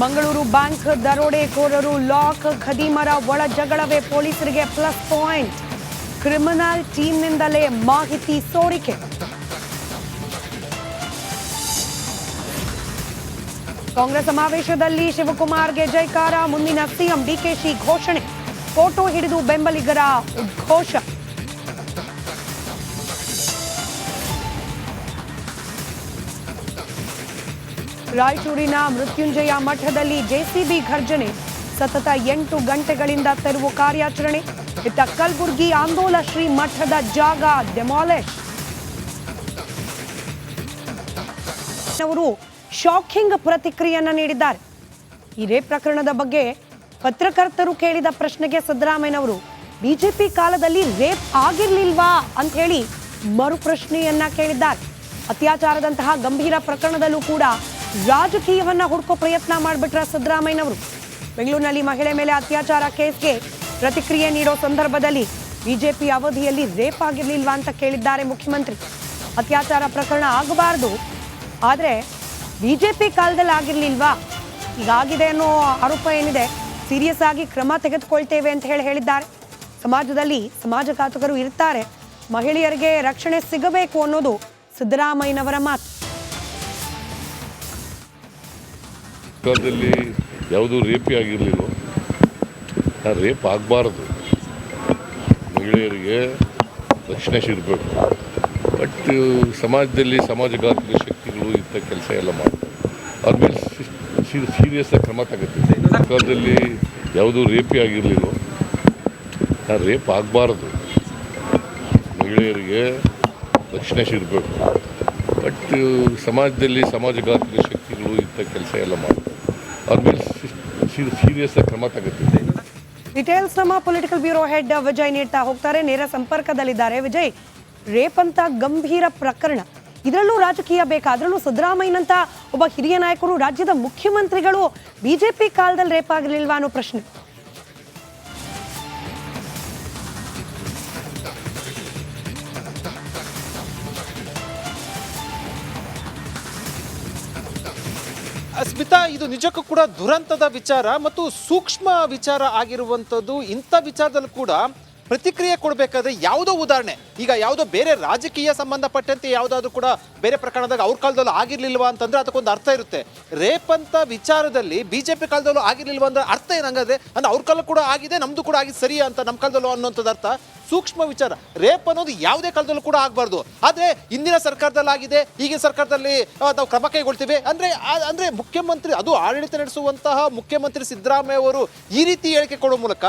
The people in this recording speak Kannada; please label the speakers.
Speaker 1: ಮಂಗಳೂರು ಬ್ಯಾಂಕ್ ದರೋಡೆಕೋರರು ಲಾಕ್ ಖದೀಮರ ಒಳ ಜಗಳವೇ ಪೊಲೀಸರಿಗೆ ಪ್ಲಸ್ ಪಾಯಿಂಟ್. ಕ್ರಿಮಿನಲ್ ಟೀಮ್ನಿಂದಲೇ ಮಾಹಿತಿ ಸೋರಿಕೆ. ಕಾಂಗ್ರೆಸ್ ಸಮಾವೇಶದಲ್ಲಿ ಶಿವಕುಮಾರ್ಗೆ ಜೈಕಾರ. ಮುಂದಿನ ಸಿಎಂ ಡಿಕೆಶಿ ಘೋಷಣೆ. ಫೋಟೋ ಹಿಡಿದು ಬೆಂಬಲಿಗರ ಉದ್ಘೋಷ. ರಾಯಚೂರಿನ ಮೃತ್ಯುಂಜಯ ಮಠದಲ್ಲಿ ಜೆಸಿಬಿ ಘರ್ಜನೆ. ಸತತ 8 ಗಂಟೆಗಳಿಂದ ತೆರವು ಕಾರ್ಯಾಚರಣೆ. ಇತ್ತ ಕಲಬುರಗಿ ಆಂದೋಲ ಶ್ರೀ ಮಠದ ಜಾಗ ಡೆಮಾಲಿಷ್. ಅವರು ಶಾಕಿಂಗ್ ಪ್ರತಿಕ್ರಿಯೆಯನ್ನ ನೀಡಿದ್ದಾರೆ. ಈ ರೇಪ್ ಪ್ರಕರಣದ ಬಗ್ಗೆ ಪತ್ರಕರ್ತರು ಕೇಳಿದ ಪ್ರಶ್ನೆಗೆ ಸಿದ್ದರಾಮಯ್ಯನವರು ಬಿಜೆಪಿ ಕಾಲದಲ್ಲಿ ರೇಪ್ ಆಗಿರ್ಲಿಲ್ವಾ ಅಂತ ಹೇಳಿ ಮರು ಪ್ರಶ್ನೆಯನ್ನ ಕೇಳಿದ್ದಾರೆ. ಅತ್ಯಾಚಾರದಂತಹ ಗಂಭೀರ ಪ್ರಕರಣದಲ್ಲೂ ಕೂಡ ರಾಜಕೀಯವನ್ನ ಹುಡುಕೋ ಪ್ರಯತ್ನ ಮಾಡಿಬಿಟ್ರ ಸಿದ್ದರಾಮಯ್ಯನವರು. ಬೆಂಗಳೂರಿನಲ್ಲಿ ಮಹಿಳೆ ಮೇಲೆ ಅತ್ಯಾಚಾರ ಕೇಸ್ಗೆ ಪ್ರತಿಕ್ರಿಯೆ ನೀಡೋ ಸಂದರ್ಭದಲ್ಲಿ ಬಿಜೆಪಿ ಅವಧಿಯಲ್ಲಿ ರೇಪ್ ಆಗಿರ್ಲಿಲ್ವಾ ಅಂತ ಕೇಳಿದ್ದಾರೆ ಮುಖ್ಯಮಂತ್ರಿ. ಅತ್ಯಾಚಾರ ಪ್ರಕರಣ ಆಗಬಾರದು, ಆದರೆ ಬಿಜೆಪಿ ಕಾಲದಲ್ಲಿ ಆಗಿರ್ಲಿಲ್ವಾ, ಈಗಾಗಿದೆ ಅನ್ನೋ ಆರೋಪ ಏನಿದೆ ಸೀರಿಯಸ್ ಆಗಿ ಕ್ರಮ ತೆಗೆದುಕೊಳ್ತೇವೆ ಅಂತ ಹೇಳಿದ್ದಾರೆ. ಸಮಾಜದಲ್ಲಿ ಸಮಾಜಘಾತಕರು ಇರ್ತಾರೆ, ಮಹಿಳೆಯರಿಗೆ ರಕ್ಷಣೆ ಸಿಗಬೇಕು ಅನ್ನೋದು ಸಿದ್ದರಾಮಯ್ಯನವರ ಮಾತು.
Speaker 2: ಸರ್ಕಾರದಲ್ಲಿ ಯಾವುದೂ ರೇಪೇ ಆಗಿರಲಿಲ್ಲ, ರೇಪ್ ಆಗಬಾರ್ದು, ಮಹಿಳೆಯರಿಗೆ ರಕ್ಷಣೆ ಸಿಗಬೇಕು. ಬಟ್ ಸಮಾಜದಲ್ಲಿ ಸಮಾಜಘಾತಕ ಶಕ್ತಿಗಳು ಇಂಥ ಕೆಲಸ ಎಲ್ಲ ಮಾಡ್ತಾರೆ, ಅವ್ರ ಮೇಲೆ ಸೀರಿಯಸ್ ಆಗಿ ಕ್ರಮ ತಗೋತಿದೆ. ಸರ್ಕಾರದಲ್ಲಿ ಯಾವುದೂ ರೇಪೇ ಆಗಿರಲಿಲ್ಲ, ರೇಪ್ ಆಗಬಾರ್ದು, ಮಹಿಳೆಯರಿಗೆ ರಕ್ಷಣೆ ಸಿಗಬೇಕು. ಬಟ್ ಸಮಾಜದಲ್ಲಿ ಸಮಾಜಘಾತಕ ಶಕ್ತಿಗಳು ಇಂಥ ಕೆಲಸ ಎಲ್ಲ ಮಾಡ್ತಾರೆ, ಅವ್ರ ಮೇಲೆ ಸೀರಿಯಸ್ ಆಗಿ ಕ್ರಮ ತಗೋತಿದೆ.
Speaker 1: ಡೀಟೇಲ್ಸ್ ನಮ್ಮ ಪೊಲಿಟಿಕಲ್ ಬ್ಯೂರೋ ಹೆಡ್ ವಿಜಯ್ ನೀಡ್ತಾ ಹೋಗ್ತಾರೆ. ನೇರ ಸಂಪರ್ಕದಲ್ಲಿದ್ದಾರೆ. ವಿಜಯ್, ರೇಪ್ ಅಂತ ಗಂಭೀರ ಪ್ರಕರಣ, ಇದರಲ್ಲೂ ರಾಜಕೀಯ ಬೇಕಾ? ಅದರಲ್ಲೂ ಸಿದ್ದರಾಮಯ್ಯನಂತ ಒಬ್ಬ ಹಿರಿಯ ನಾಯಕರು, ರಾಜ್ಯದ ಮುಖ್ಯಮಂತ್ರಿಗಳು ಬಿಜೆಪಿ ಕಾಲದಲ್ಲಿ ರೇಪ್ ಆಗಿರ್ಲಿಲ್ವಾ ಅನ್ನೋ ಪ್ರಶ್ನೆ.
Speaker 3: ಸ್ಮಿತಾ, ಇದು ನಿಜಕ್ಕೂ ಕೂಡ ದುರಂತದ ವಿಚಾರ ಮತ್ತು ಸೂಕ್ಷ್ಮ ವಿಚಾರ ಆಗಿರುವಂಥದ್ದು. ಇಂಥ ವಿಚಾರದಲ್ಲೂ ಕೂಡ ಪ್ರತಿಕ್ರಿಯೆ ಕೊಡಬೇಕಾದ್ರೆ ಯಾವುದೋ ಉದಾಹರಣೆ, ಈಗ ಯಾವುದೋ ಬೇರೆ ರಾಜಕೀಯ ಸಂಬಂಧಪಟ್ಟಂತೆ ಯಾವುದಾದ್ರೂ ಕೂಡ ಬೇರೆ ಪ್ರಕರಣದಾಗ ಅವ್ರ ಕಾಲದಲ್ಲೂ ಆಗಿರ್ಲಿಲ್ವಾ ಅಂತಂದ್ರೆ ಅದಕ್ಕೊಂದು ಅರ್ಥ ಇರುತ್ತೆ. ರೇಪ್ ಅಂತ ವಿಚಾರದಲ್ಲಿ ಬಿಜೆಪಿ ಕಾಲದಲ್ಲೂ ಆಗಿರ್ಲಿಲ್ವಾ ಅಂದ್ರೆ ಅರ್ಥ ಏನಂಗಾದ್ರೆ ಅಂದ್ರೆ ಅವ್ರ ಕಾಲ ಕೂಡ ಆಗಿದೆ, ನಮ್ದು ಕೂಡ ಆಗಿದೆ ಸರಿ ಅಂತ ನಮ್ಮ ಕಾಲದಲ್ಲೂ ಅನ್ನೋಂಥದ್ದು ಅರ್ಥ. ಸೂಕ್ಷ್ಮ ವಿಚಾರ. ರೇಪ್ ಅನ್ನೋದು ಯಾವುದೇ ಕಾಲದಲ್ಲೂ ಕೂಡ ಆಗಬಾರ್ದು, ಆದರೆ ಇಂದಿನ ಸರ್ಕಾರದಲ್ಲಿ ಆಗಿದೆ, ಈಗಿನ ಸರ್ಕಾರದಲ್ಲಿ ನಾವು ಕ್ರಮ ಕೈಗೊಳ್ತೀವಿ ಅಂದ್ರೆ ಮುಖ್ಯಮಂತ್ರಿ, ಅದು ಆಡಳಿತ ನಡೆಸುವಂತಹ ಮುಖ್ಯಮಂತ್ರಿ ಸಿದ್ದರಾಮಯ್ಯ ಅವರು ಈ ರೀತಿ ಹೇಳಿಕೆ ಕೊಡೋ ಮೂಲಕ